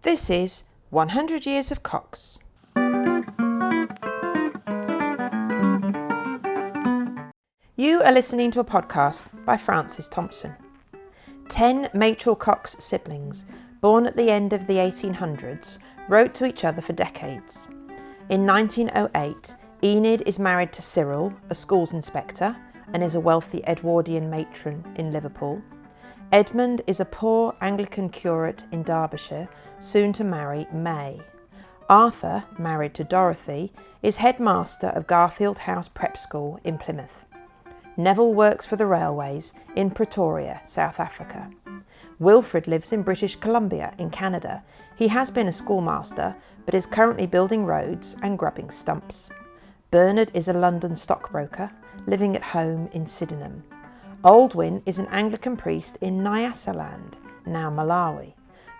This is 100 Years of Cox. You are listening to a podcast by Francis Thompson. 10 Machell Cox siblings, born at the end of the 1800s, wrote to each other for decades. In 1908, Enid is married to Cyril, a schools inspector, and is a wealthy Edwardian matron in Liverpool. Edmund is a poor Anglican curate in Derbyshire, soon to marry May. Arthur, married to Dorothy, is headmaster of Garfield House Prep School in Plymouth. Neville works for the railways in Pretoria, South Africa. Wilfred lives in British Columbia in Canada. He has been a schoolmaster, but is currently building roads and grubbing stumps. Bernard is a London stockbroker, living at home in Sydenham. Aldwyn is an Anglican priest in Nyasaland, now Malawi.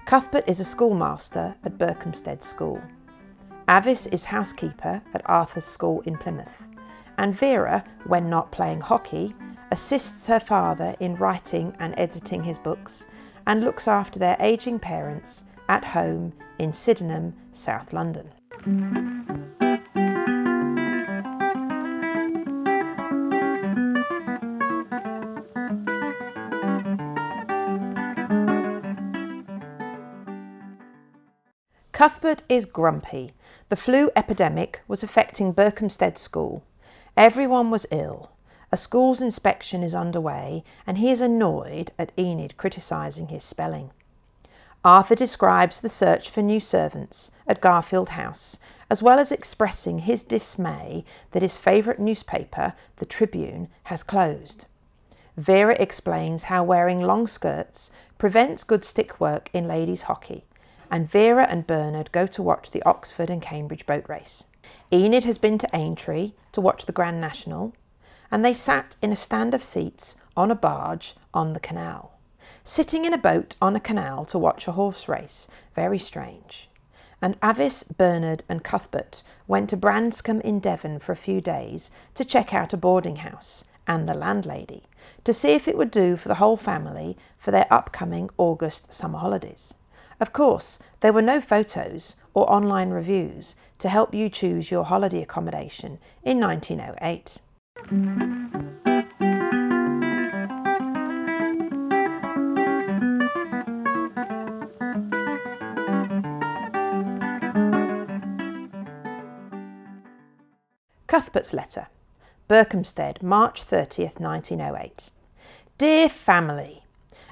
Cuthbert is a schoolmaster at Berkhamsted School. Avice is housekeeper at Arthur's School in Plymouth. And Vera, when not playing hockey, assists her father in writing and editing his books and looks after their ageing parents at home in Sydenham, South London. Cuthbert is grumpy. The flu epidemic was affecting Berkhamsted School. Everyone was ill. A school's inspection is underway and he is annoyed at Enid criticising his spelling. Arthur describes the search for new servants at Garfield House, as well as expressing his dismay that his favourite newspaper, the Tribune, has closed. Vera explains how wearing long skirts prevents good stick work in ladies' hockey, and Vera and Bernard go to watch the Oxford and Cambridge boat race. Enid has been to Aintree to watch the Grand National, and they sat in a stand of seats on a barge on the canal. Sitting in a boat on a canal to watch a horse race, very strange. And Avice, Bernard and Cuthbert went to Branscombe in Devon for a few days to check out a boarding house and the landlady, to see if it would do for the whole family for their upcoming August summer holidays. Of course, there were no photos or online reviews to help you choose your holiday accommodation in 1908. Cuthbert's letter. Berkhamsted, March 30th, 1908. Dear family,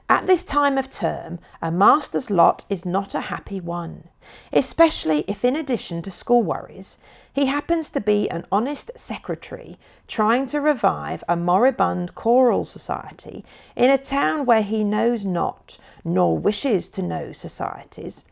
at this time of term, a master's lot is not a happy one, especially if in addition to school worries, he happens to be an honest secretary trying to revive a moribund choral society in a town where he knows not, nor wishes to know societies,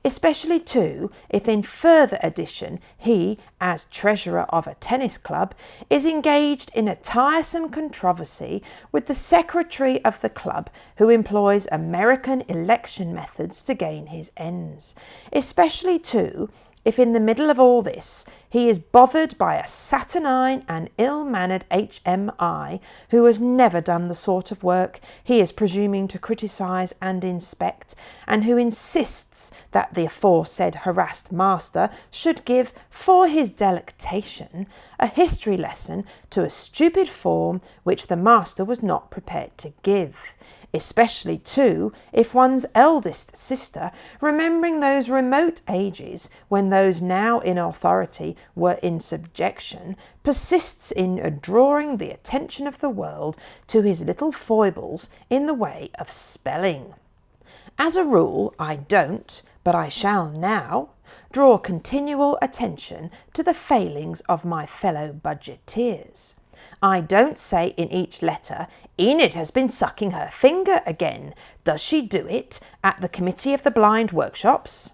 especially too if in further addition he, as treasurer of a tennis club, is engaged in a tiresome controversy with the secretary of the club who employs American election methods to gain his ends, especially too if in the middle of all this he is bothered by a saturnine and ill-mannered HMI who has never done the sort of work he is presuming to criticise and inspect, and who insists that the aforesaid harassed master should give, for his delectation, a history lesson to a stupid form which the master was not prepared to give. Especially too if one's eldest sister, remembering those remote ages when those now in authority were in subjection, persists in drawing the attention of the world to his little foibles in the way of spelling. As a rule, I don't, but I shall now, draw continual attention to the failings of my fellow budgeteers. I don't say in each letter, Enid has been sucking her finger again. Does she do it at the Committee of the Blind Workshops?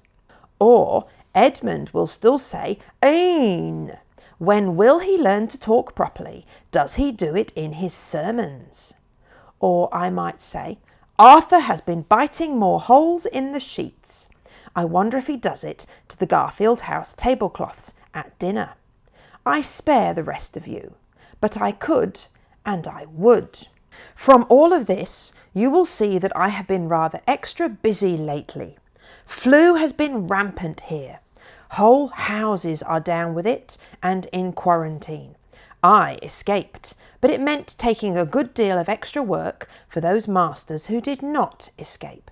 Or Edmund will still say, Een. When will he learn to talk properly? Does he do it in his sermons? Or I might say, Arthur has been biting more holes in the sheets. I wonder if he does it to the Garfield House tablecloths at dinner. I spare the rest of you, but I could and I would. From all of this, you will see that I have been rather extra busy lately. Flu has been rampant here. Whole houses are down with it and in quarantine. I escaped, but it meant taking a good deal of extra work for those masters who did not escape.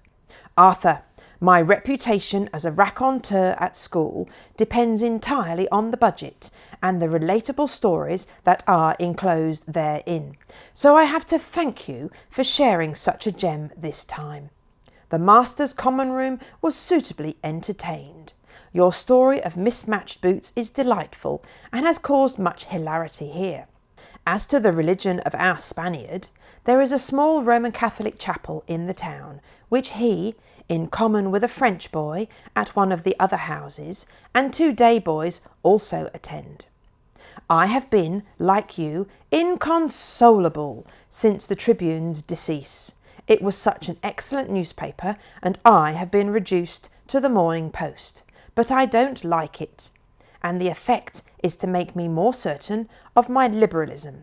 Arthur, my reputation as a raconteur at school depends entirely on the budget and the relatable stories that are enclosed therein, so I have to thank you for sharing such a gem this time. The master's common room was suitably entertained. Your story of mismatched boots is delightful and has caused much hilarity here. As to the religion of our Spaniard, there is a small Roman Catholic chapel in the town, which he, in common with a French boy at one of the other houses, and 2 day boys also attend. I have been, like you, inconsolable since the Tribune's decease. It was such an excellent newspaper, and I have been reduced to the Morning Post. But I don't like it, and the effect is to make me more certain of my liberalism.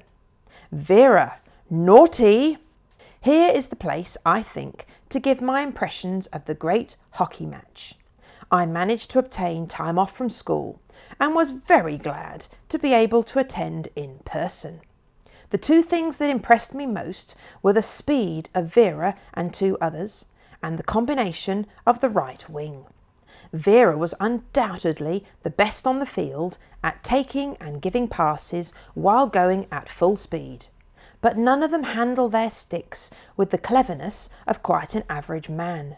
Vera, naughty! Here is the place, I think, to give my impressions of the great hockey match. I managed to obtain time off from school, and was very glad to be able to attend in person. The 2 things that impressed me most were the speed of Vera and 2 others, and the combination of the right wing. Vera was undoubtedly the best on the field at taking and giving passes while going at full speed, but none of them handle their sticks with the cleverness of quite an average man.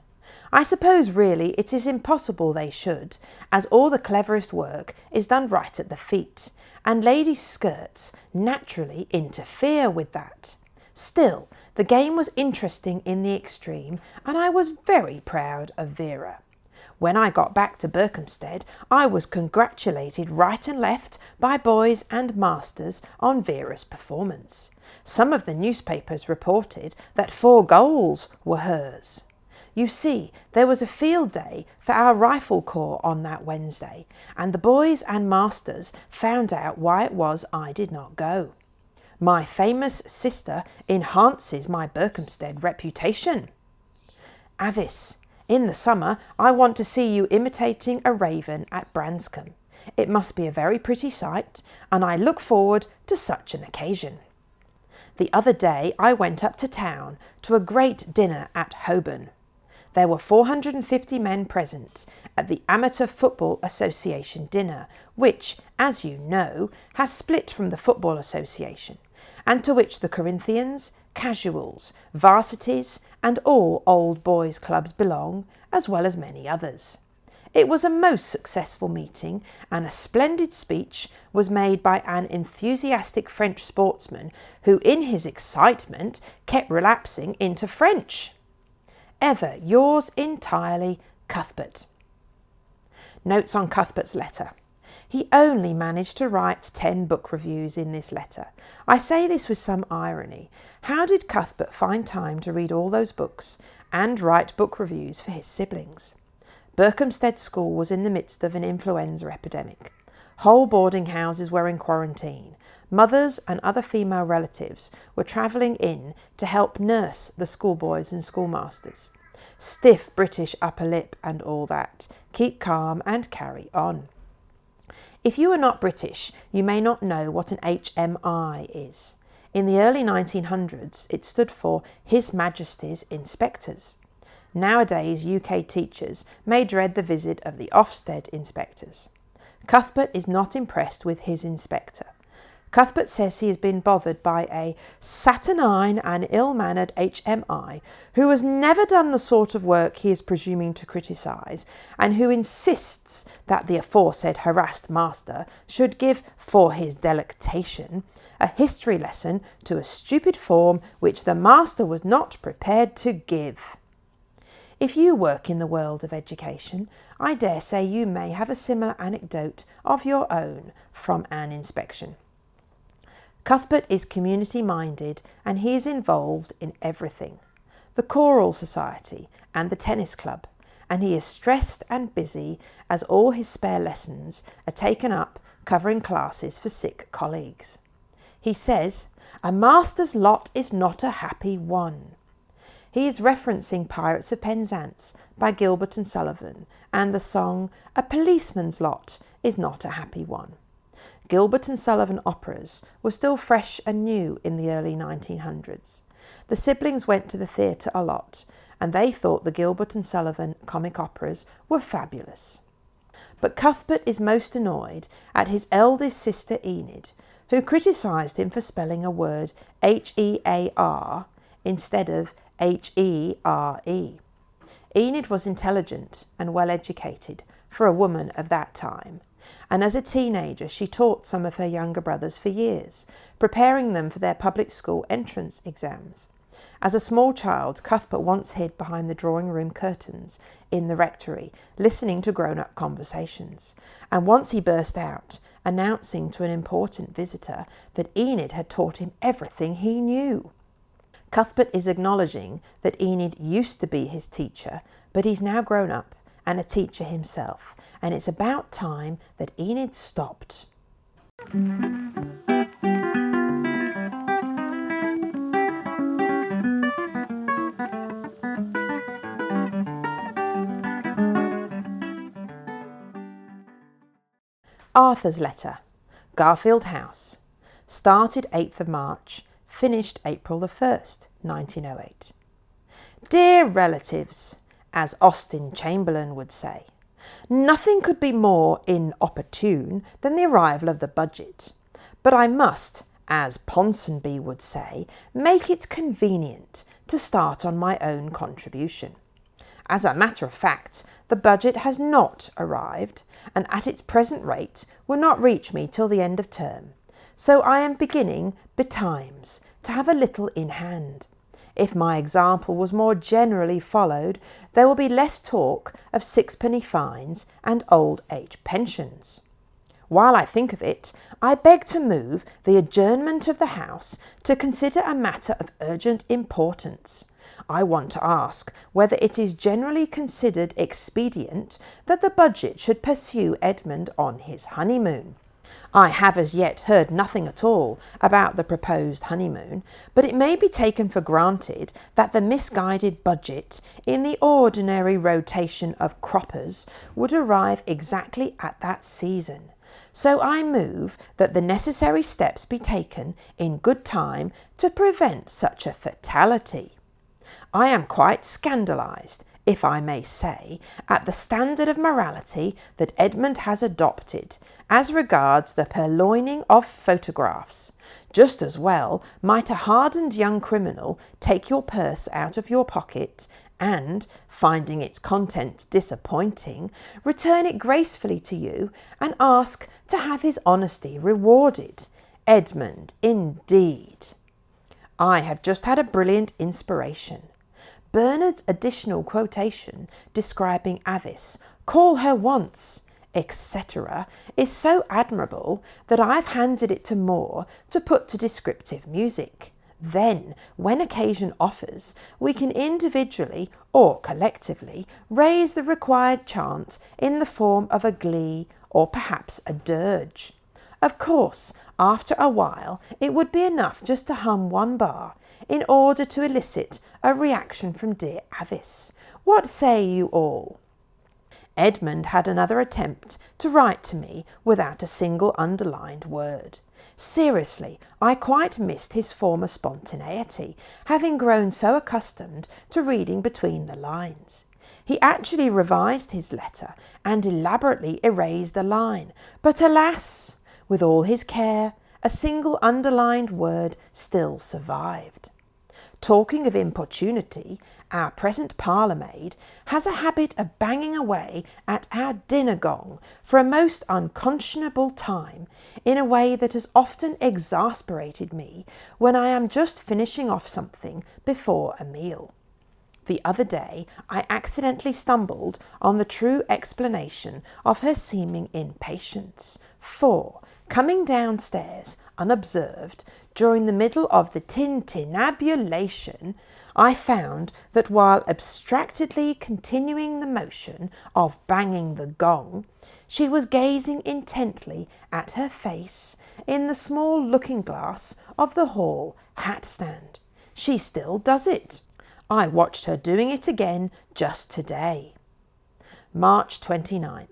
I suppose really it is impossible they should, as all the cleverest work is done right at the feet, and ladies' skirts naturally interfere with that. Still, the game was interesting in the extreme, and I was very proud of Vera. When I got back to Berkhamsted, I was congratulated right and left by boys and masters on Vera's performance. Some of the newspapers reported that 4 goals were hers. You see, there was a field day for our rifle corps on that Wednesday, and the boys and masters found out why it was I did not go. My famous sister enhances my Berkhamsted reputation. Avice, in the summer I want to see you imitating a raven at Branscombe. It must be a very pretty sight, and I look forward to such an occasion. The other day I went up to town to a great dinner at Holborn. There were 450 men present at the Amateur Football Association dinner, which, as you know, has split from the Football Association, and to which the Corinthians, Casuals, Varsities and all old boys' clubs belong, as well as many others. It was a most successful meeting, and a splendid speech was made by an enthusiastic French sportsman who, in his excitement, kept relapsing into French. Ever yours entirely, Cuthbert. Notes on Cuthbert's letter. He only managed to write 10 book reviews in this letter. I say this with some irony. How did Cuthbert find time to read all those books and write book reviews for his siblings? Berkhamsted School was in the midst of an influenza epidemic. Whole boarding houses were in quarantine. Mothers and other female relatives were travelling in to help nurse the schoolboys and schoolmasters. Stiff British upper lip and all that. Keep calm and carry on. If you are not British, you may not know what an HMI is. In the early 1900s, it stood for His Majesty's Inspectors. Nowadays, UK teachers may dread the visit of the Ofsted inspectors. Cuthbert is not impressed with his inspector. Cuthbert says he has been bothered by a saturnine and ill-mannered HMI who has never done the sort of work he is presuming to criticise, and who insists that the aforesaid harassed master should give, for his delectation, a history lesson to a stupid form which the master was not prepared to give. If you work in the world of education, I dare say you may have a similar anecdote of your own from an inspection. Cuthbert is community-minded, and he is involved in everything, the choral society and the tennis club, and he is stressed and busy as all his spare lessons are taken up covering classes for sick colleagues. He says, "A master's lot is not a happy one." He is referencing Pirates of Penzance by Gilbert and Sullivan and the song A Policeman's Lot is Not a Happy One. Gilbert and Sullivan operas were still fresh and new in the early 1900s. The siblings went to the theatre a lot, and they thought the Gilbert and Sullivan comic operas were fabulous. But Cuthbert is most annoyed at his eldest sister Enid, who criticised him for spelling a word H-E-A-R instead of H-E-R-E. Enid was intelligent and well educated for a woman of that time, and as a teenager she taught some of her younger brothers for years, preparing them for their public school entrance exams. As a small child, Cuthbert once hid behind the drawing room curtains in the rectory, listening to grown-up conversations, and once he burst out, announcing to an important visitor that Enid had taught him everything he knew. Cuthbert is acknowledging that Enid used to be his teacher, but he's now grown up and a teacher himself, and it's about time that Enid stopped. Arthur's letter. Garfield House. Started 8th of March, finished April the 1st, 1908. Dear relatives, as Austin Chamberlain would say, nothing could be more inopportune than the arrival of the budget, but I must, as Ponsonby would say, make it convenient to start on my own contribution. As a matter of fact, the budget has not arrived, and at its present rate will not reach me till the end of term, so I am beginning betimes to have a little in hand. If my example was more generally followed, there will be less talk of sixpenny fines and old age pensions. While I think of it, I beg to move the adjournment of the House to consider a matter of urgent importance. I want to ask whether it is generally considered expedient that the budget should pursue Edmund on his honeymoon. I have as yet heard nothing at all about the proposed honeymoon, but it may be taken for granted that the misguided budget in the ordinary rotation of croppers would arrive exactly at that season. So I move that the necessary steps be taken in good time to prevent such a fatality. I am quite scandalised, if I may say, at the standard of morality that Edmund has adopted as regards the purloining of photographs. Just as well might a hardened young criminal take your purse out of your pocket and, finding its contents disappointing, return it gracefully to you and ask to have his honesty rewarded. Edmund, indeed. I have just had a brilliant inspiration. Bernard's additional quotation describing Avice, "Call her once," etc., is so admirable that I have handed it to Moore to put to descriptive music. Then, when occasion offers, we can individually or collectively raise the required chant in the form of a glee or perhaps a dirge. Of course, after a while, it would be enough just to hum one bar in order to elicit a reaction from dear Avice. What say you all? Edmund had another attempt to write to me without a single underlined word. Seriously, I quite missed his former spontaneity, having grown so accustomed to reading between the lines. He actually revised his letter and elaborately erased a line, but alas, with all his care, a single underlined word still survived. Talking of importunity, our present parlour-maid has a habit of banging away at our dinner gong for a most unconscionable time in a way that has often exasperated me when I am just finishing off something before a meal. The other day I accidentally stumbled on the true explanation of her seeming impatience, for, coming downstairs unobserved during the middle of the tintinnabulation, I found that while abstractedly continuing the motion of banging the gong, she was gazing intently at her face in the small looking-glass of the hall hat-stand. She still does it. I watched her doing it again just today. March 29th.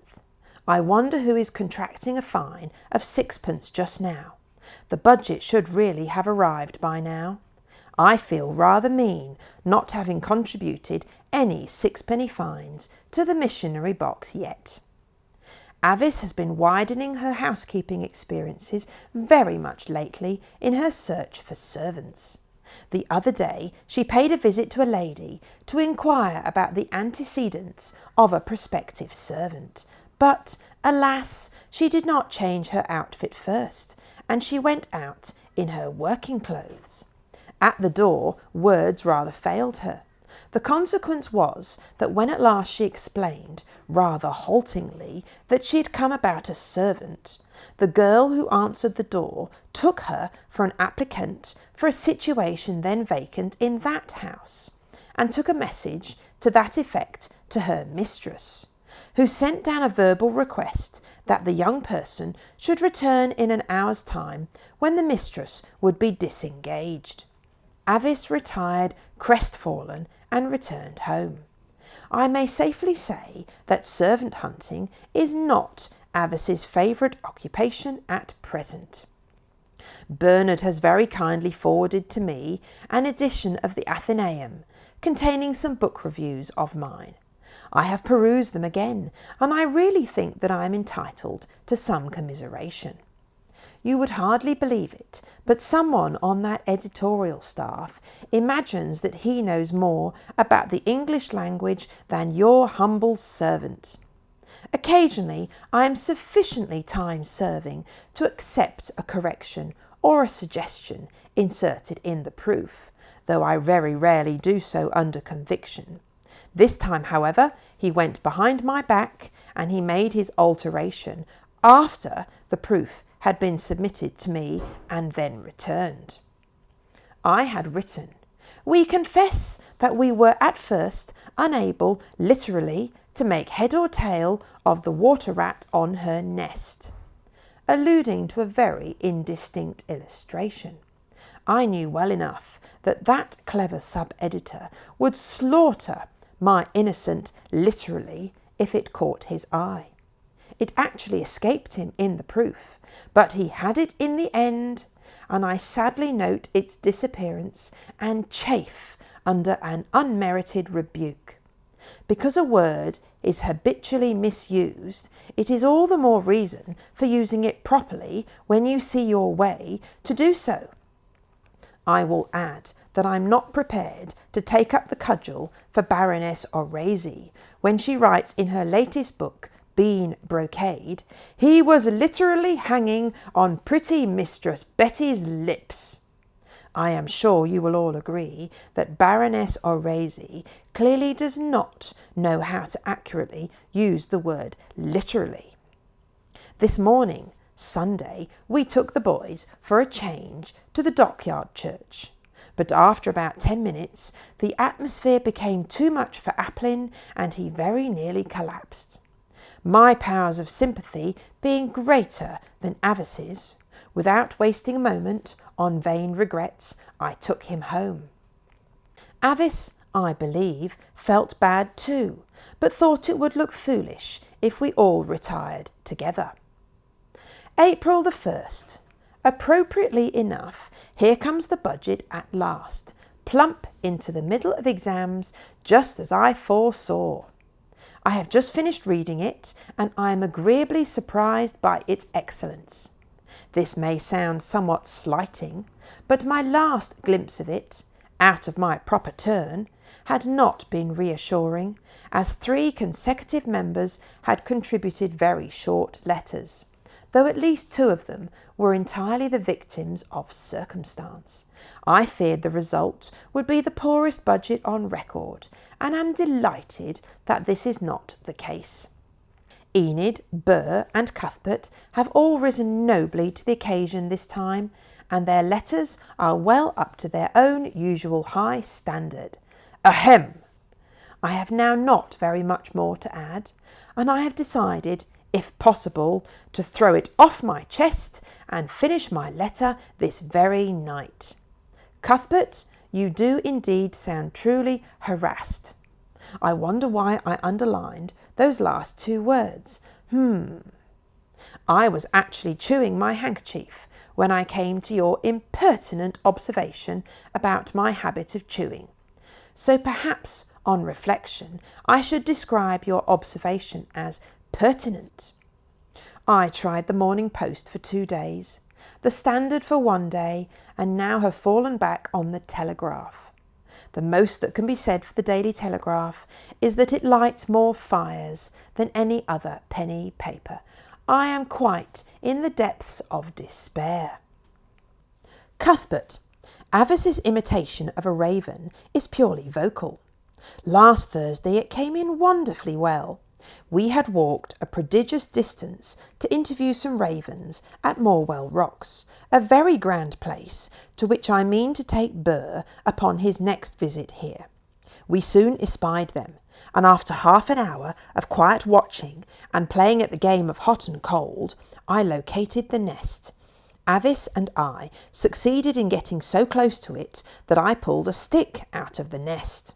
I wonder who is contracting a fine of 6pence just now. The budget should really have arrived by now. I feel rather mean not having contributed any 6penny fines to the missionary box yet. Avice has been widening her housekeeping experiences very much lately in her search for servants. The other day she paid a visit to a lady to inquire about the antecedents of a prospective servant, but alas, she did not change her outfit first, and she went out in her working clothes. At the door, words rather failed her. The consequence was that when at last she explained, rather haltingly, that she had come about a servant, the girl who answered the door took her for an applicant for a situation then vacant in that house, and took a message to that effect to her mistress, who sent down a verbal request that the young person should return in an hour's time when the mistress would be disengaged. Avice retired crestfallen and returned home. I may safely say that servant hunting is not Avice's favourite occupation at present. Bernard has very kindly forwarded to me an edition of the Athenaeum containing some book reviews of mine. I have perused them again, and I really think that I am entitled to some commiseration. You would hardly believe it, but someone on that editorial staff imagines that he knows more about the English language than your humble servant. Occasionally I am sufficiently time-serving to accept a correction or a suggestion inserted in the proof, though I very rarely do so under conviction. This time, however, he went behind my back and he made his alteration after the proof had been submitted to me and then returned. I had written, "We confess that we were at first unable literally to make head or tail of the water rat on her nest," alluding to a very indistinct illustration. I knew well enough that that clever sub-editor would slaughter my innocent literally if it caught his eye. It actually escaped him in the proof, but he had it in the end, and I sadly note its disappearance and chafe under an unmerited rebuke. Because a word is habitually misused, it is all the more reason for using it properly when you see your way to do so. I will add that I'm not prepared to take up the cudgel for Baroness Orasi when she writes in her latest book, Bean Brocade, "He was literally hanging on pretty Mistress Betty's lips." I am sure you will all agree that Baroness Orasi clearly does not know how to accurately use the word literally. This morning, Sunday, we took the boys for a change to the dockyard church. But after about 10 minutes, the atmosphere became too much for Applin and he very nearly collapsed. My powers of sympathy being greater than Avice's, without wasting a moment on vain regrets, I took him home. Avice, I believe, felt bad too, but thought it would look foolish if we all retired together. April the 1st. Appropriately enough, here comes the budget at last, plump into the middle of exams, just as I foresaw. I have just finished reading it, and I am agreeably surprised by its excellence. This may sound somewhat slighting, but my last glimpse of it, out of my proper turn, had not been reassuring, as 3 consecutive members had contributed very short letters, though at least 2 of them were entirely the victims of circumstance. I feared the result would be the poorest budget on record, and am delighted that this is not the case. Enid, Burr and Cuthbert have all risen nobly to the occasion this time, and their letters are well up to their own usual high standard. Ahem! I have now not very much more to add, and I have decided, if possible, to throw it off my chest and finish my letter this very night. Cuthbert, You do indeed sound truly harassed. I wonder why I underlined those last two words. I was actually chewing my handkerchief when I came to your impertinent observation about my habit of chewing. So perhaps, on reflection, I should describe your observation as pertinent. I tried the Morning Post for 2 days, the Standard for 1 day, and now have fallen back on the Telegraph. The most that can be said for the Daily Telegraph is that it lights more fires than any other penny paper. I am quite in the depths of despair. Cuthbert. Avice's imitation of a raven is purely vocal. Last Thursday it came in wonderfully well. We had walked a prodigious distance to interview some ravens at Morwell Rocks, a very grand place, to which I mean to take Burr upon his next visit here. We soon espied them, and after half an hour of quiet watching and playing at the game of hot and cold, I located the nest. Avice and I succeeded in getting so close to it that I pulled a stick out of the nest.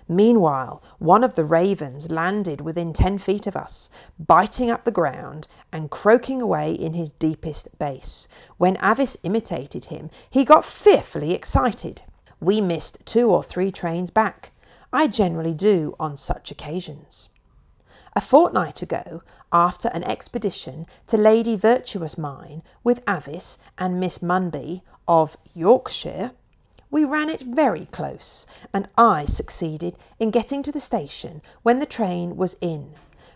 Meanwhile, one of the ravens landed within 10 feet of us, biting up the ground and croaking away in his deepest bass. When Avice imitated him, he got fearfully excited. We missed 2 or 3 trains back. I generally do on such occasions. A fortnight ago, after an expedition to Lady Virtuous Mine with Avice and Miss Munby of Yorkshire, we ran it very close, and I succeeded in getting to the station when the train was in.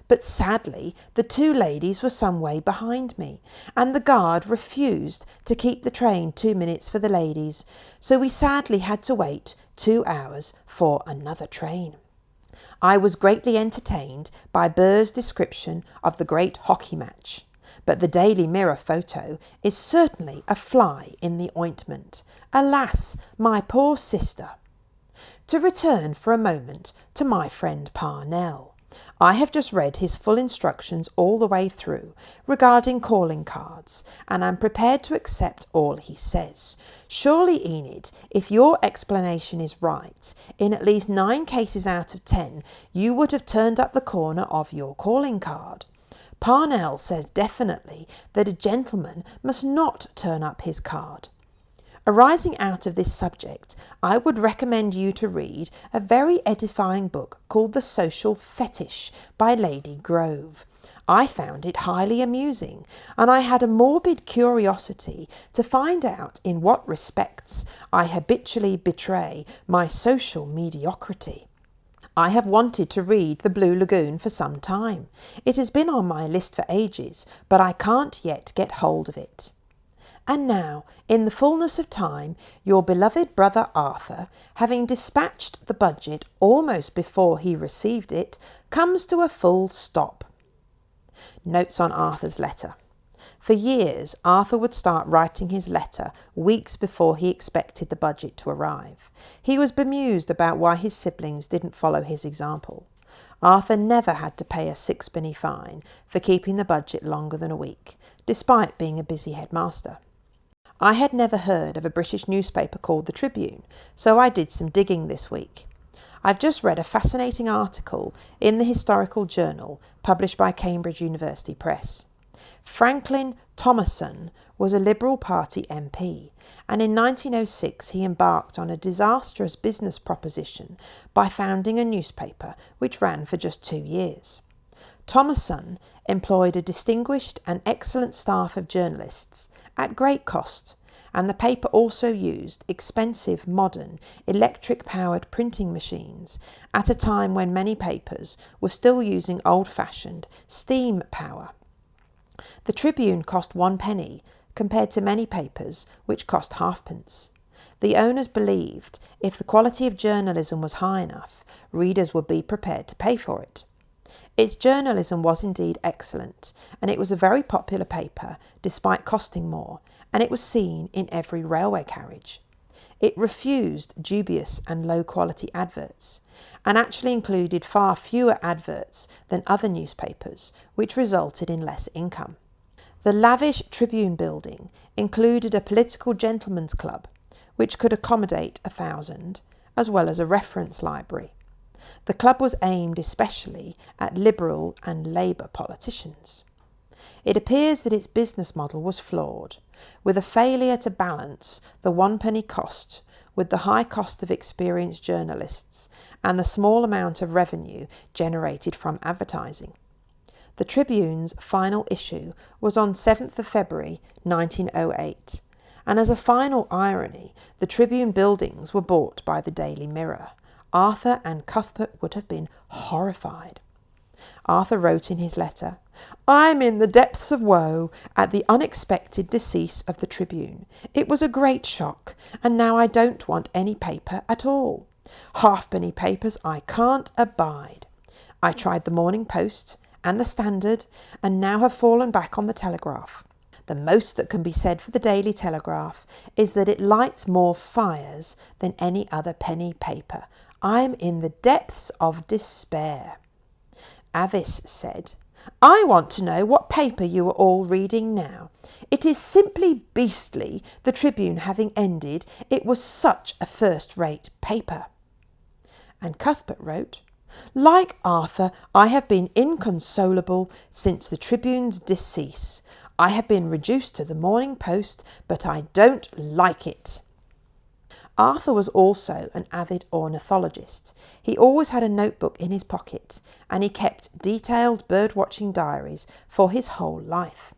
But sadly, the 2 ladies were some way behind me, and the guard refused to keep the train 2 minutes for the ladies, so we sadly had to wait 2 hours for another train. I was greatly entertained by Burr's description of the great hockey match, but the Daily Mirror photo is certainly a fly in the ointment. Alas, my poor sister! To return for a moment to my friend Parnell. I have just read his full instructions all the way through regarding calling cards, and am prepared to accept all he says. Surely, Enid, if your explanation is right, in at least 9 cases out of 10, you would have turned up the corner of your calling card. Parnell says definitely that a gentleman must not turn up his card. Arising out of this subject, I would recommend you to read a very edifying book called The Social Fetish by Lady Grove. I found it highly amusing, and I had a morbid curiosity to find out in what respects I habitually betray my social mediocrity. I have wanted to read The Blue Lagoon for some time. It has been on my list for ages, but I can't yet get hold of it. And now, in the fullness of time, your beloved brother Arthur, having dispatched the budget almost before he received it, comes to a full stop. Notes on Arthur's letter. For years, Arthur would start writing his letter weeks before he expected the budget to arrive. He was bemused about why his siblings didn't follow his example. Arthur never had to pay a 6-penny fine for keeping the budget longer than a week, despite being a busy headmaster. I had never heard of a British newspaper called the Tribune, so I did some digging this week. I've just read a fascinating article in the Historical Journal published by Cambridge University Press. Franklin Thomason was a Liberal Party MP, and in 1906 he embarked on a disastrous business proposition by founding a newspaper which ran for just 2 years. Thomason employed a distinguished and excellent staff of journalists at great cost, and the paper also used expensive, modern, electric-powered printing machines at a time when many papers were still using old-fashioned steam power. The Tribune cost 1 penny, compared to many papers which cost halfpence. The owners believed if the quality of journalism was high enough, readers would be prepared to pay for it. Its journalism was indeed excellent, and it was a very popular paper despite costing more, and it was seen in every railway carriage. It refused dubious and low-quality adverts, and actually included far fewer adverts than other newspapers, which resulted in less income. The lavish Tribune building included a political gentlemen's club, which could accommodate 1,000, as well as a reference library. The club was aimed especially at Liberal and Labour politicians. It appears that its business model was flawed, with a failure to balance the 1 penny cost with the high cost of experienced journalists and the small amount of revenue generated from advertising. The Tribune's final issue was on 7th of February 1908, and as a final irony, the Tribune buildings were bought by the Daily Mirror. Arthur and Cuthbert would have been horrified. Arthur wrote in his letter, "I'm in the depths of woe at the unexpected decease of the Tribune. It was a great shock, and now I don't want any paper at all. Halfpenny papers I can't abide. I tried the Morning Post and the Standard, and now have fallen back on the Telegraph. The most that can be said for the Daily Telegraph is that it lights more fires than any other penny paper. I'm in the depths of despair." Avice said, "I want to know what paper you are all reading now. It is simply beastly, the Tribune having ended. It was such a first-rate paper." And Cuthbert wrote, "Like Arthur, I have been inconsolable since the Tribune's decease. I have been reduced to the Morning Post, but I don't like it." Arthur was also an avid ornithologist. He always had a notebook in his pocket, and he kept detailed bird-watching diaries for his whole life.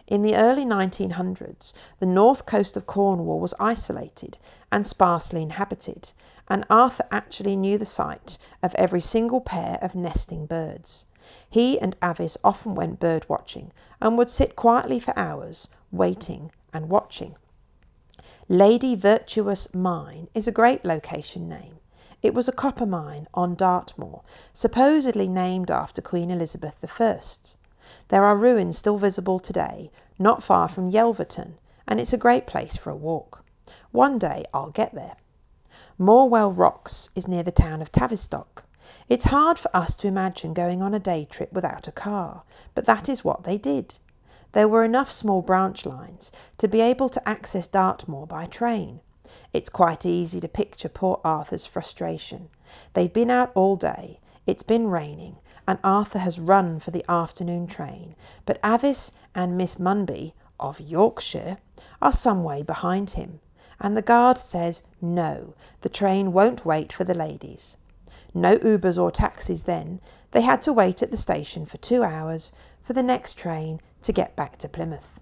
In the early 1900s, the north coast of Cornwall was isolated and sparsely inhabited, and Arthur actually knew the site of every single pair of nesting birds. He and Avice often went bird-watching and would sit quietly for hours, waiting and watching. Lady Virtuous Mine is a great location name. It was a copper mine on Dartmoor, supposedly named after Queen Elizabeth I. There are ruins still visible today, not far from Yelverton, and it's a great place for a walk. One day I'll get there. Morwell Rocks is near the town of Tavistock. It's hard for us to imagine going on a day trip without a car, but that is what they did. There were enough small branch lines to be able to access Dartmoor by train. It's quite easy to picture poor Arthur's frustration. They've been out all day, it's been raining, and Arthur has run for the afternoon train, but Avice and Miss Munby, of Yorkshire, are some way behind him, and the guard says no, the train won't wait for the ladies. No Ubers or taxis then. They had to wait at the station for 2 hours for the next train to get back to Plymouth.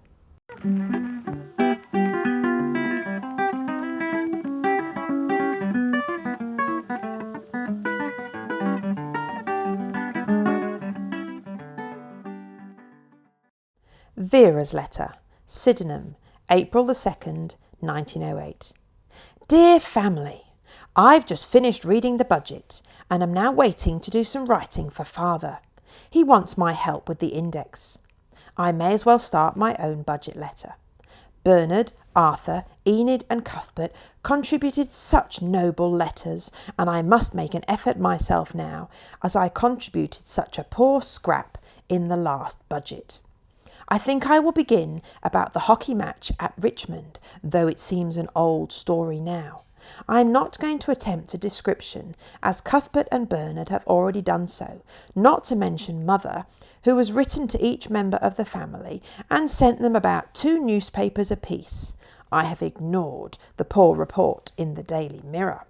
Vera's letter, Sydenham, April the 2nd, 1908. Dear family, I've just finished reading the budget and am now waiting to do some writing for Father. He wants my help with the index. I may as well start my own budget letter. Bernard, Arthur, Enid and Cuthbert contributed such noble letters, and I must make an effort myself now, as I contributed such a poor scrap in the last budget. I think I will begin about the hockey match at Richmond, though it seems an old story now. I am not going to attempt a description, as Cuthbert and Bernard have already done so, not to mention Mother, who has written to each member of the family and sent them about 2 newspapers apiece. I have ignored the poor report in the Daily Mirror.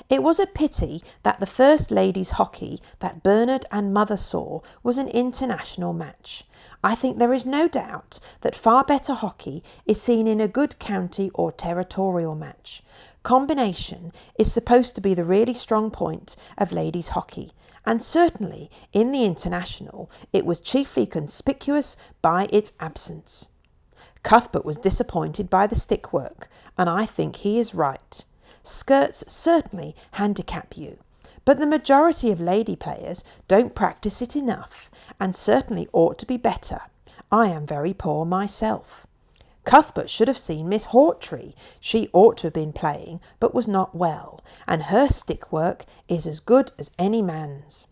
It was a pity that the first ladies' hockey that Bernard and Mother saw was an international match. I think there is no doubt that far better hockey is seen in a good county or territorial match. Combination is supposed to be the really strong point of ladies' hockey, and certainly in the international it was chiefly conspicuous by its absence. Cuthbert was disappointed by the stick work, and I think he is right. Skirts certainly handicap you, but the majority of lady players don't practice it enough, and certainly ought to be better. I am very poor myself. Cuthbert should have seen Miss Hawtrey. She ought to have been playing, but was not well, and her stick work is as good as any man's.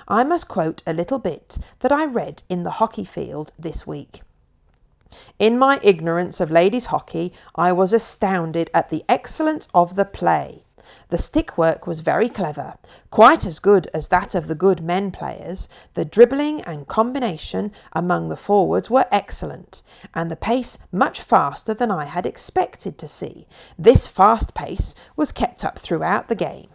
I must quote a little bit that I read in the Hockey Field this week. In my ignorance of ladies' hockey, I was astounded at the excellence of the play. The stick work was very clever, quite as good as that of the good men players. The dribbling and combination among the forwards were excellent, and the pace much faster than I had expected to see. This fast pace was kept up throughout the game.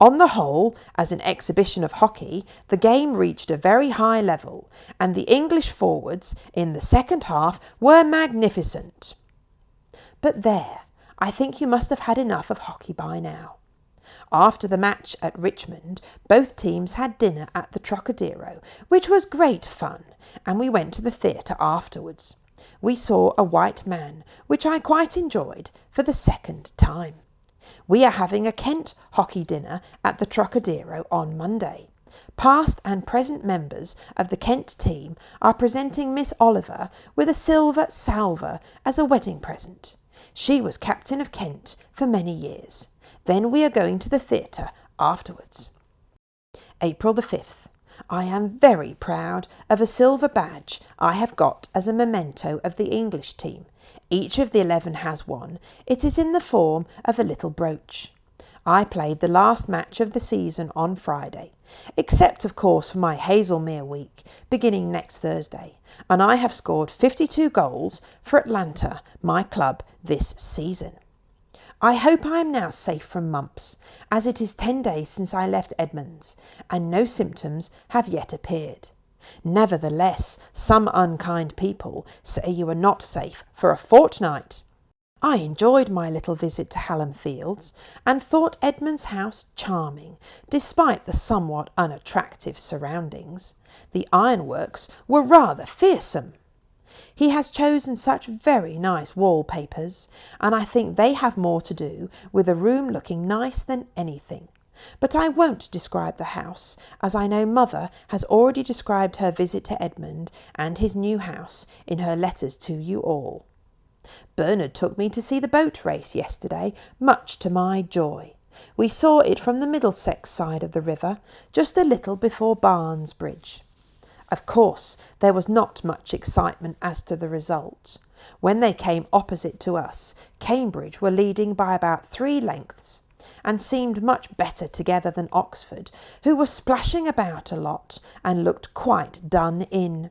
On the whole, as an exhibition of hockey, the game reached a very high level, and the English forwards in the second half were magnificent. But there, I think you must have had enough of hockey by now. After the match at Richmond, both teams had dinner at the Trocadero, which was great fun, and we went to the theatre afterwards. We saw A White Man, which I quite enjoyed for the second time. We are having a Kent hockey dinner at the Trocadero on Monday. Past and present members of the Kent team are presenting Miss Oliver with a silver salver as a wedding present. She was captain of Kent for many years. Then we are going to the theatre afterwards. April the 5th. I am very proud of a silver badge I have got as a memento of the English team. Each of the 11 has one. It is in the form of a little brooch. I played the last match of the season on Friday, except of course for my Hazelmere week, beginning next Thursday, and I have scored 52 goals for Atlanta, my club, this season. I hope I am now safe from mumps, as it is 10 days since I left Edmund's, and no symptoms have yet appeared. Nevertheless, some unkind people say you are not safe for a fortnight. I enjoyed my little visit to Hallam Fields, and thought Edmund's house charming, despite the somewhat unattractive surroundings. The ironworks were rather fearsome. He has chosen such very nice wallpapers, and I think they have more to do with the room looking nice than anything. But I won't describe the house, as I know Mother has already described her visit to Edmund and his new house in her letters to you all. Bernard took me to see the boat race yesterday, much to my joy. We saw it from the Middlesex side of the river, just a little before Barnes Bridge. Of course, there was not much excitement as to the result. When they came opposite to us, Cambridge were leading by about 3 lengths, and seemed much better together than Oxford, who were splashing about a lot and looked quite done in.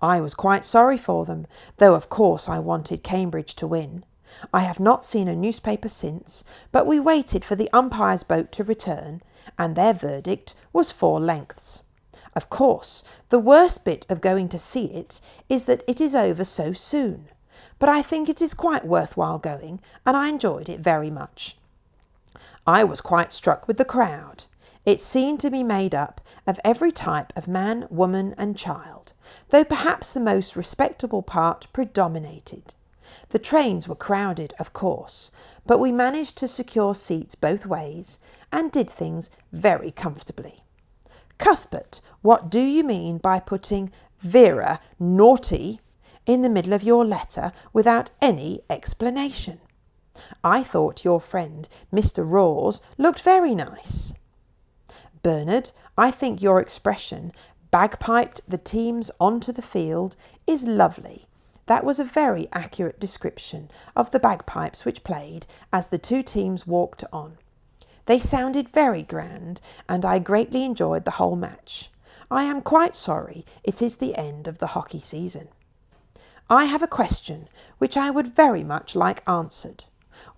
I was quite sorry for them, though of course I wanted Cambridge to win. I have not seen a newspaper since, but we waited for the umpire's boat to return, and their verdict was 4 lengths. Of course, the worst bit of going to see it is that it is over so soon, but I think it is quite worthwhile going, and I enjoyed it very much. I was quite struck with the crowd. It seemed to be made up of every type of man, woman and child, though perhaps the most respectable part predominated. The trains were crowded, of course, but we managed to secure seats both ways and did things very comfortably. Cuthbert, what do you mean by putting Vera naughty in the middle of your letter without any explanation? I thought your friend Mr. Rawes looked very nice. Bernard, I think your expression, bagpiped the teams onto the field, is lovely. That was a very accurate description of the bagpipes which played as the 2 teams walked on. They sounded very grand, and I greatly enjoyed the whole match. I am quite sorry it is the end of the hockey season. I have a question which I would very much like answered.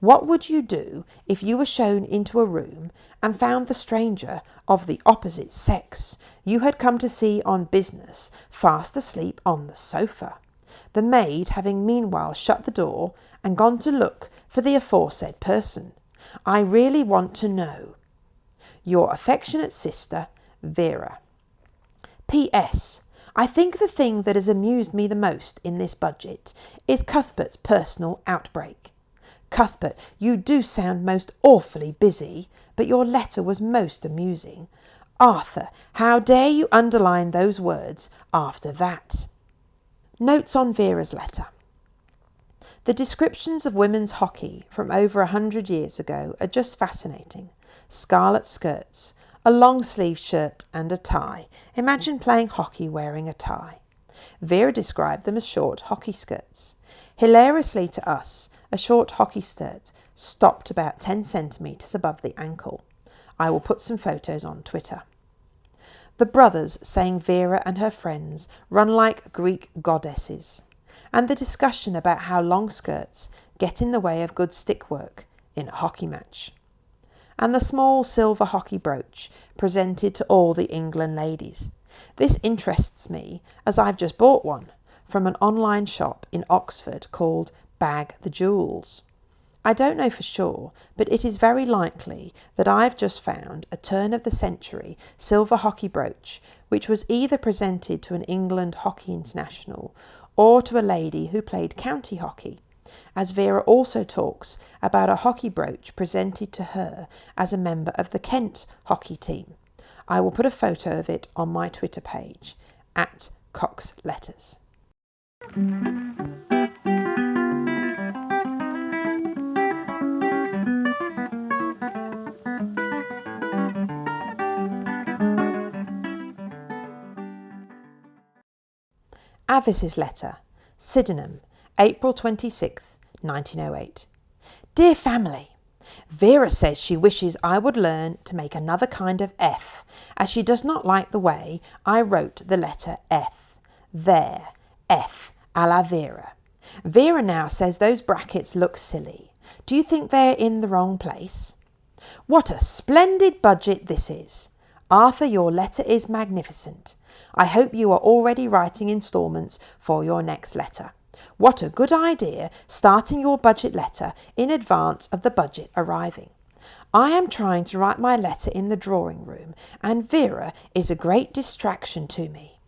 What would you do if you were shown into a room and found the stranger of the opposite sex you had come to see on business fast asleep on the sofa, the maid having meanwhile shut the door and gone to look for the aforesaid person? I really want to know. Your affectionate sister, Vera. P.S. I think the thing that has amused me the most in this budget is Cuthbert's personal outbreak. Cuthbert, you do sound most awfully busy, but your letter was most amusing. Arthur, how dare you underline those words after that? Notes on Vera's letter. The descriptions of women's hockey from over 100 years ago are just fascinating. Scarlet skirts, a long-sleeved shirt and a tie. Imagine playing hockey wearing a tie. Vera described them as short hockey skirts. Hilariously to us, a short hockey skirt stopped about 10 centimetres above the ankle. I will put some photos on Twitter. The brothers saying Vera and her friends run like Greek goddesses, and the discussion about how long skirts get in the way of good stick work in a hockey match, and the small silver hockey brooch presented to all the England ladies. This interests me as I've just bought one from an online shop in Oxford called Bag the Jewels. I don't know for sure, but it is very likely that I've just found a turn-of-the-century silver hockey brooch which was either presented to an England hockey international or to a lady who played county hockey, as Vera also talks about a hockey brooch presented to her as a member of the Kent hockey team. I will put a photo of it on my Twitter page, @CoxLetters. Avice's letter, Sydenham, April 26th, 1908. Dear family, Vera says she wishes I would learn to make another kind of F, as she does not like the way I wrote the letter F. There, F, à la Vera. Vera now says those brackets look silly. Do you think they're in the wrong place? What a splendid budget this is. Arthur, your letter is magnificent. I hope you are already writing instalments for your next letter. What a good idea, starting your budget letter in advance of the budget arriving. I am trying to write my letter in the drawing room, and Vera is a great distraction to me.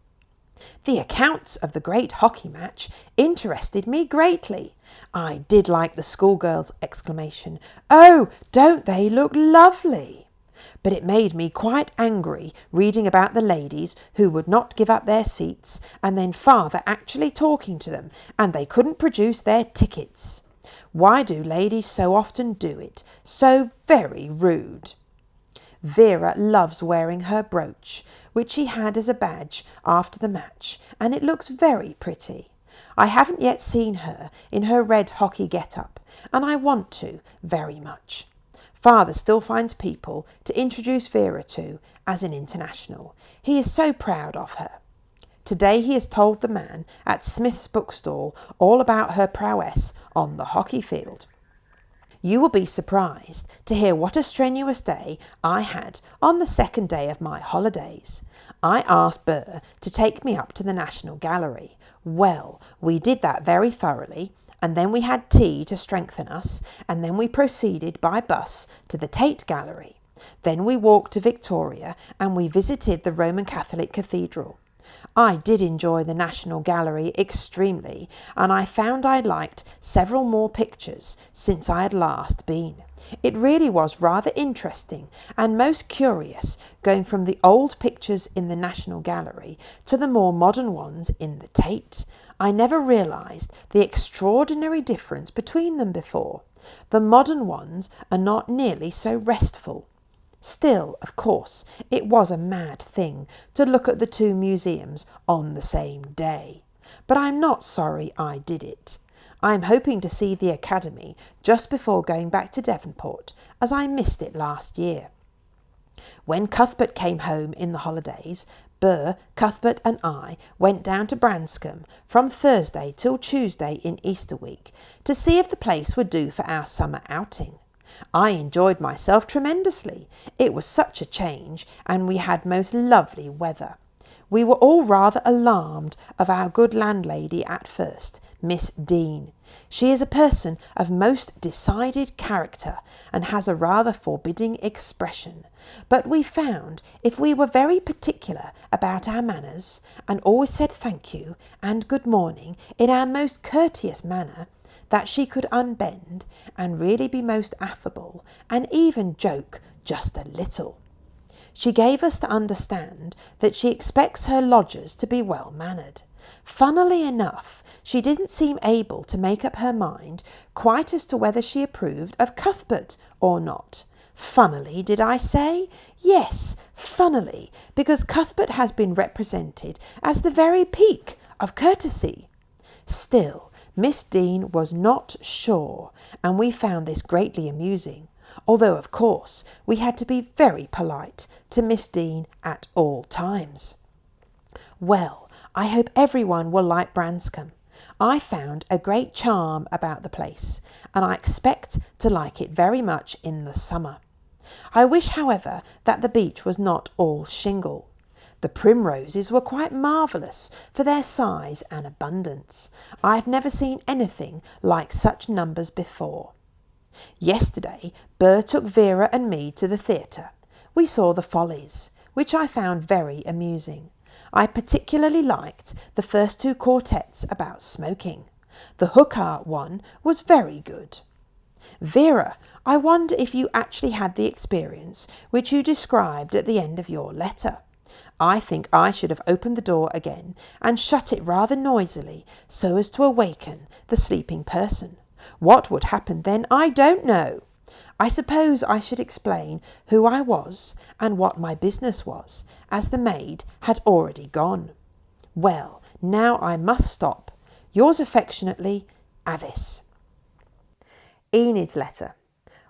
The accounts of the great hockey match interested me greatly. I did like the schoolgirl's exclamation, "Oh, don't they look lovely?" But it made me quite angry reading about the ladies who would not give up their seats, and then father actually talking to them, and they couldn't produce their tickets. Why do ladies so often do it? So very rude. Vera loves wearing her brooch, which she had as a badge after the match, and it looks very pretty. I haven't yet seen her in her red hockey get-up, and I want to very much. Father still finds people to introduce Vera to as an international. He is so proud of her. Today he has told the man at Smith's bookstall all about her prowess on the hockey field. You will be surprised to hear what a strenuous day I had on the second day of my holidays. I asked Burr to take me up to the National Gallery. Well, we did that very thoroughly, and then we had tea to strengthen us, and then we proceeded by bus to the Tate Gallery. Then we walked to Victoria, and we visited the Roman Catholic Cathedral. I did enjoy the National Gallery extremely, and I found I liked several more pictures since I had last been. It really was rather interesting and most curious going from the old pictures in the National Gallery to the more modern ones in the Tate. I never realised the extraordinary difference between them before. The modern ones are not nearly so restful. Still, of course, it was a mad thing to look at the two museums on the same day. But I'm not sorry I did it. I'm hoping to see the Academy just before going back to Devonport, as I missed it last year. When Cuthbert came home in the holidays, Burr, Cuthbert and I went down to Branscombe from Thursday till Tuesday in Easter week to see if the place would do for our summer outing. I enjoyed myself tremendously. It was such a change, and we had most lovely weather. We were all rather alarmed of our good landlady at first, Miss Dean. She is a person of most decided character and has a rather forbidding expression. But we found if we were very particular about our manners and always said thank you and good morning in our most courteous manner, that she could unbend and really be most affable and even joke just a little. She gave us to understand that she expects her lodgers to be well-mannered. Funnily enough, she didn't seem able to make up her mind quite as to whether she approved of Cuthbert or not. Funnily, did I say? Yes, funnily, because Cuthbert has been represented as the very peak of courtesy. Still, Miss Dean was not sure, and we found this greatly amusing, although of course we had to be very polite to Miss Dean at all times. Well, I hope everyone will like Branscombe. I found a great charm about the place, and I expect to like it very much in the summer. I wish, however, that the beach was not all shingle. The primroses were quite marvellous for their size and abundance. I have never seen anything like such numbers before. Yesterday, Burr took Vera and me to the theatre. We saw The Follies, which I found very amusing. I particularly liked the first two quartets about smoking. The hooker one was very good. Vera, I wonder if you actually had the experience which you described at the end of your letter. I think I should have opened the door again and shut it rather noisily so as to awaken the sleeping person. What would happen then, I don't know. I suppose I should explain who I was and what my business was, as the maid had already gone. Well, now I must stop. Yours affectionately, Avice. Enid's letter.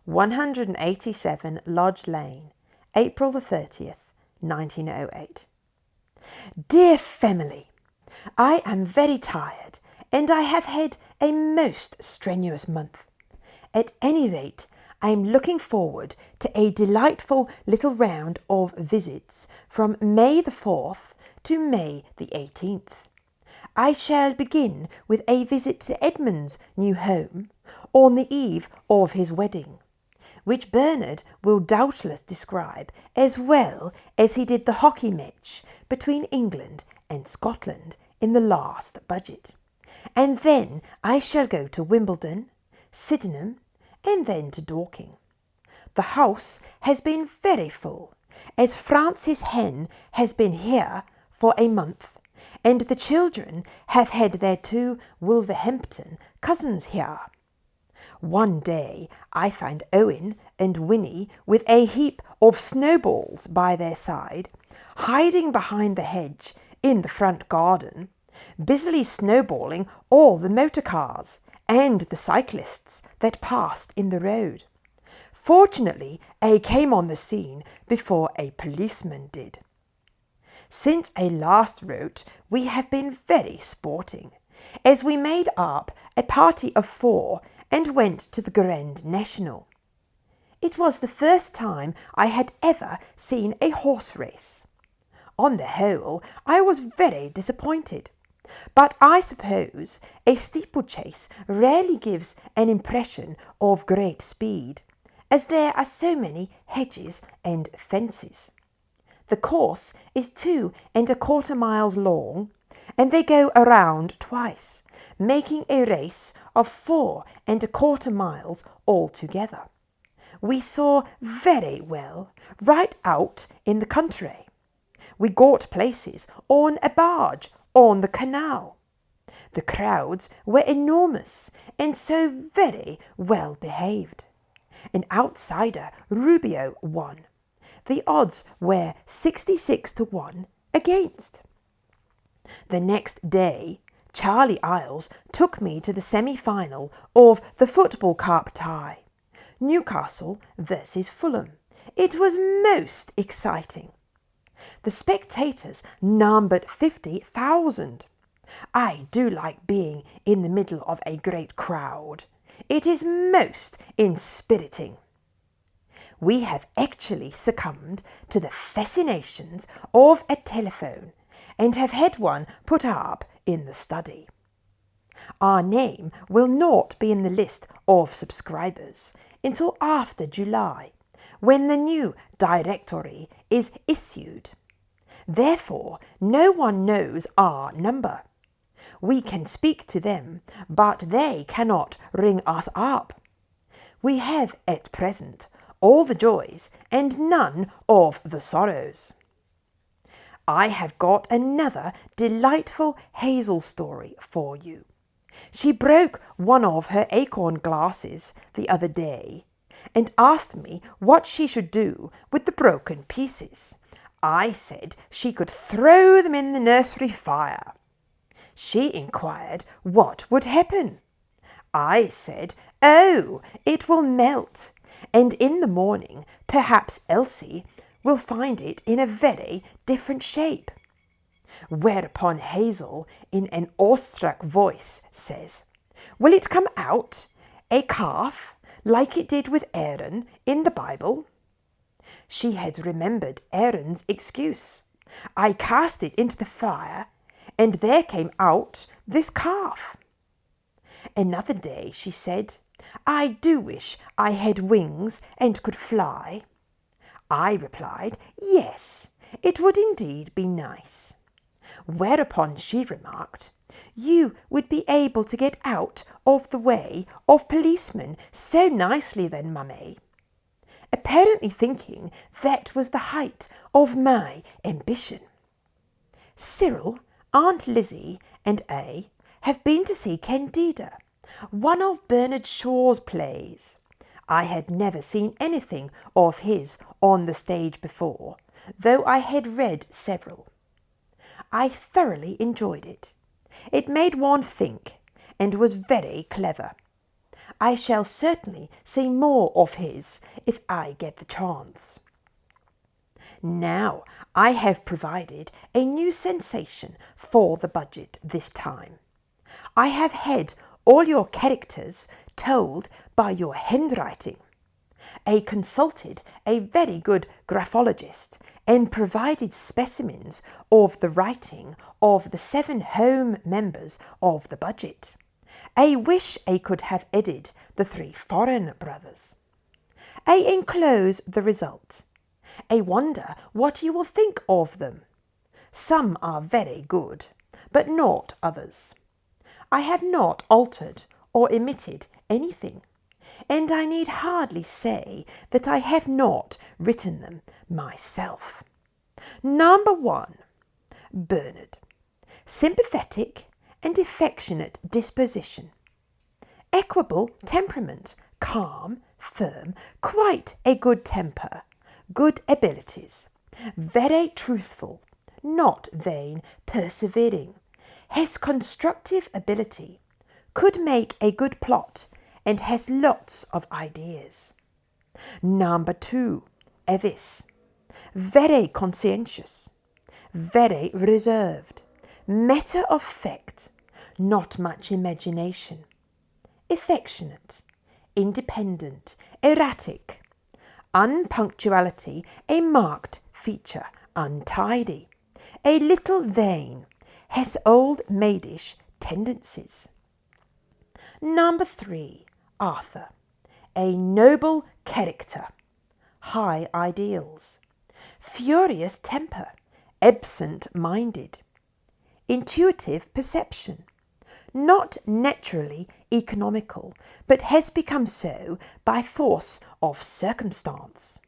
187 Lodge Lane, April the 30th, 1908. Dear Family, I am very tired and I have had a most strenuous month. At any rate, I am looking forward to a delightful little round of visits from May the 4th to May the 18th. I shall begin with a visit to Edmund's new home on the eve of his wedding, which Bernard will doubtless describe as well as he did the hockey match between England and Scotland in the last budget. And then I shall go to Wimbledon, Sydenham, and then to Dorking. The house has been very full, as Francis Hen has been here for a month, and the children have had their two Wolverhampton cousins here. One day I find Owen and Winnie with a heap of snowballs by their side, hiding behind the hedge in the front garden, busily snowballing all the motor cars and the cyclists that passed in the road. Fortunately, A came on the scene before a policeman did. Since I last wrote, we have been very sporting, as we made up a party of 4 and went to the Grand National. It was the first time I had ever seen a horse race. On the whole, I was very disappointed, but I suppose a steeplechase rarely gives an impression of great speed, as there are so many hedges and fences. The course is 2¼ miles long, and they go around twice, making a race of 4¼ miles altogether. We saw very well right out in the country. We got places on a barge on the canal. The crowds were enormous and so very well behaved. An outsider, Rubio, won. The odds were 66-1 against. The next day, Charlie Isles took me to the semi-final of the football cup tie, Newcastle versus Fulham. It was most exciting. The spectators numbered 50,000. I do like being in the middle of a great crowd. It is most inspiriting. We have actually succumbed to the fascinations of a telephone and have had one put up in the study. Our name will not be in the list of subscribers until after July, when the new directory is issued. Therefore, no one knows our number. We can speak to them, but they cannot ring us up. We have at present all the joys and none of the sorrows. I have got another delightful Hazel story for you. She broke one of her acorn glasses the other day and asked me what she should do with the broken pieces. I said she could throw them in the nursery fire. She inquired what would happen. I said, "Oh, it will melt, and in the morning perhaps Elsie will find it in a very different shape." Whereupon Hazel, in an awestruck voice, says, "Will it come out, a calf, like it did with Aaron in the Bible?" She had remembered Aaron's excuse. "I cast it into the fire, and there came out this calf." Another day she said, "I do wish I had wings and could fly." I replied, "Yes, it would indeed be nice." Whereupon she remarked, "You would be able to get out of the way of policemen so nicely then, mummy," apparently thinking that was the height of my ambition. Cyril, Aunt Lizzie, and I have been to see Candida, one of Bernard Shaw's plays. I had never seen anything of his on the stage before, though I had read several. I thoroughly enjoyed it. It made one think, and was very clever. I shall certainly see more of his if I get the chance. Now I have provided a new sensation for the budget this time. I have had all your characters told by your handwriting. I consulted a very good graphologist and provided specimens of the writing of the 7 home members of the budget. I wish I could have added the 3 foreign brothers. I enclose the result. I wonder what you will think of them. Some are very good, but not others. I have not altered or omitted anything, and I need hardly say that I have not written them myself. Number 1, Bernard. Sympathetic and affectionate disposition. Equable temperament, calm, firm, quite a good temper, good abilities, very truthful, not vain, persevering, has constructive ability, could make a good plot, and has lots of ideas. Number 2, Avice. Very conscientious, very reserved, matter of fact, not much imagination, affectionate, independent, erratic, unpunctuality a marked feature, untidy, a little vain, has old maidish tendencies. Number 3, Arthur. A noble character, high ideals, furious temper, absent-minded, intuitive perception, not naturally economical, but has become so by force of circumstance,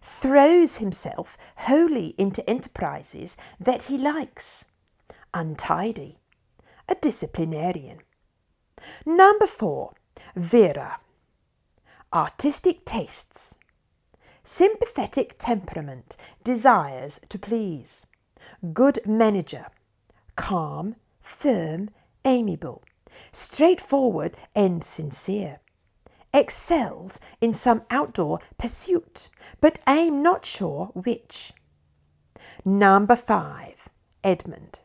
throws himself wholly into enterprises that he likes, untidy, a disciplinarian. Number 4, Vera. Artistic tastes, sympathetic temperament, desires to please, good manager, calm, firm, amiable, straightforward and sincere, excels in some outdoor pursuit, but I am not sure which. Number 5, Edmund.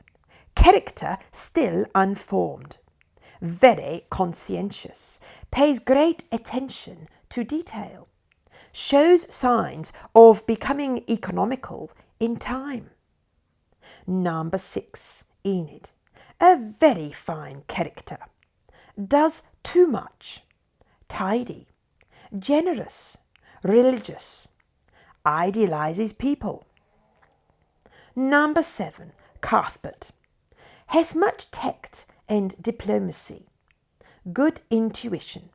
Character still unformed, very conscientious, pays great attention to detail, shows signs of becoming economical in time. Number 6, Enid. A very fine character, does too much, tidy, generous, religious, idealizes people. Number 7, Cuthbert. Has much tact and diplomacy, good intuition,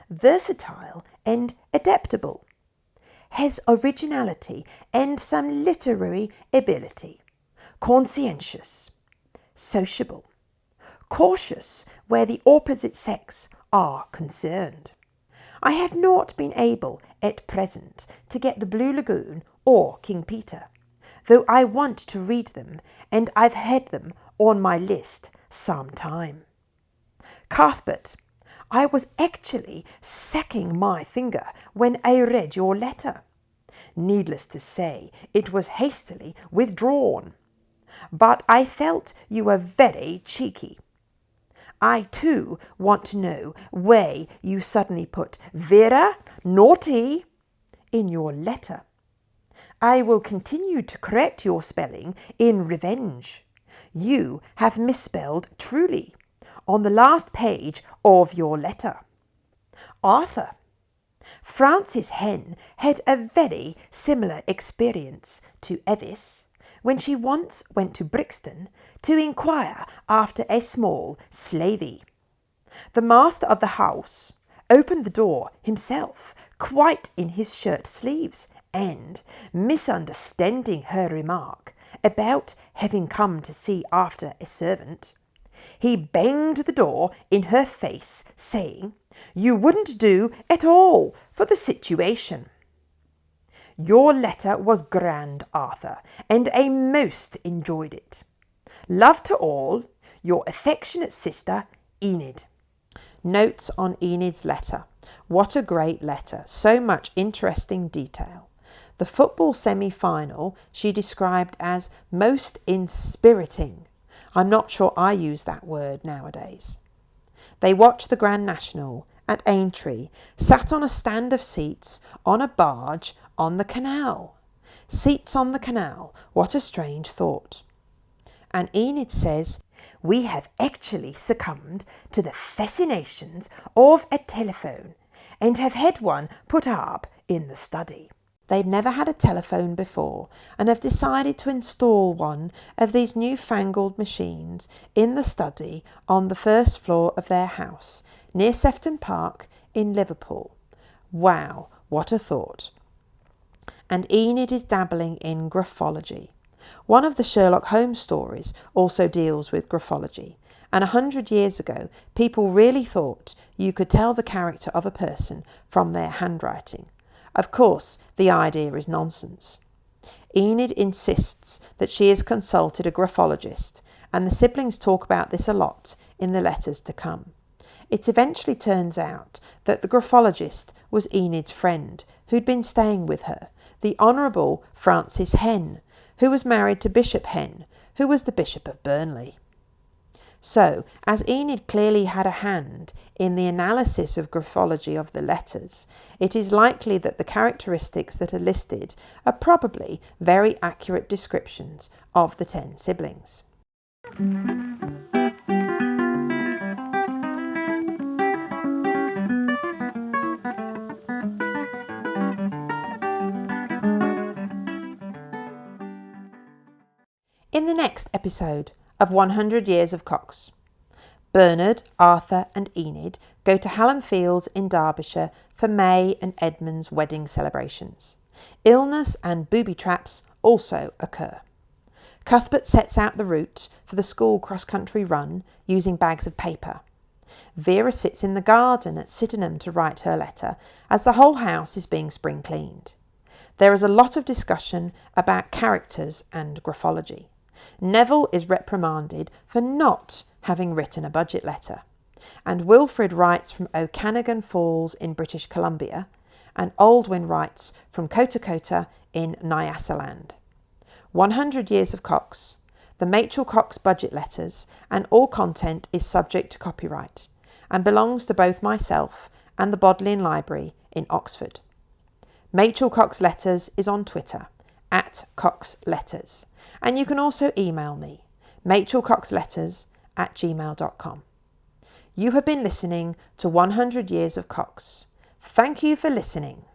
versatile and adaptable, has originality and some literary ability, conscientious, sociable, cautious where the opposite sex are concerned. I have not been able at present to get the Blue Lagoon or King Peter, though I want to read them, and I've had them on my list some time. Cuthbert, I was actually sacking my finger when I read your letter. Needless to say, it was hastily withdrawn. But I felt you were very cheeky. I too want to know where you suddenly put Vera, naughty, in your letter. I will continue to correct your spelling in revenge. You have misspelled truly on the last page of your letter. Arthur, Frances Hen had a very similar experience to Avice when she once went to Brixton to inquire after a small slavey. The master of the house opened the door himself, quite in his shirt sleeves, and, misunderstanding her remark about having come to see after a servant, he banged the door in her face, saying, "You wouldn't do at all for the situation." Your letter was grand, Arthur, and I most enjoyed it. Love to all, your affectionate sister, Enid. Notes on Enid's letter. What a great letter, so much interesting detail. The football semi-final she described as most inspiriting. I'm not sure I use that word nowadays. They watched the Grand National at Aintree, sat on a stand of seats on a barge on the canal. Seats on the canal, what a strange thought. And Enid says, we have actually succumbed to the fascinations of a telephone and have had one put up in the study. They've never had a telephone before and have decided to install one of these newfangled machines in the study on the first floor of their house near Sefton Park in Liverpool. Wow, what a thought. And Enid is dabbling in graphology. One of the Sherlock Holmes stories also deals with graphology, and 100 years ago people really thought you could tell the character of a person from their handwriting. Of course, the idea is nonsense. Enid insists that she has consulted a graphologist, and the siblings talk about this a lot in the letters to come. It eventually turns out that the graphologist was Enid's friend who'd been staying with her, the Honourable Frances Hen, who was married to Bishop Hen, who was the Bishop of Burnley. So, as Enid clearly had a hand in the analysis of graphology of the letters, it is likely that the characteristics that are listed are probably very accurate descriptions of the 10 siblings. In the next episode of 100 Years of Cox, Bernard, Arthur and Enid go to Hallam Fields in Derbyshire for May and Edmund's wedding celebrations. Illness and booby traps also occur. Cuthbert sets out the route for the school cross-country run using bags of paper. Vera sits in the garden at Sydenham to write her letter as the whole house is being spring cleaned. There is a lot of discussion about characters and graphology. Neville is reprimanded for not having written a budget letter, and Wilfred writes from Okanagan Falls in British Columbia, and Aldwyn writes from Kota Kota in Nyasaland. 100 Years of Cox, the Machell Cox budget letters, and all content is subject to copyright, and belongs to both myself and the Bodleian Library in Oxford. Machell Cox Letters is on Twitter, @CoxLetters, and you can also email me, machellcoxletters@gmail.com. You have been listening to 100 Years of Cox. Thank you for listening.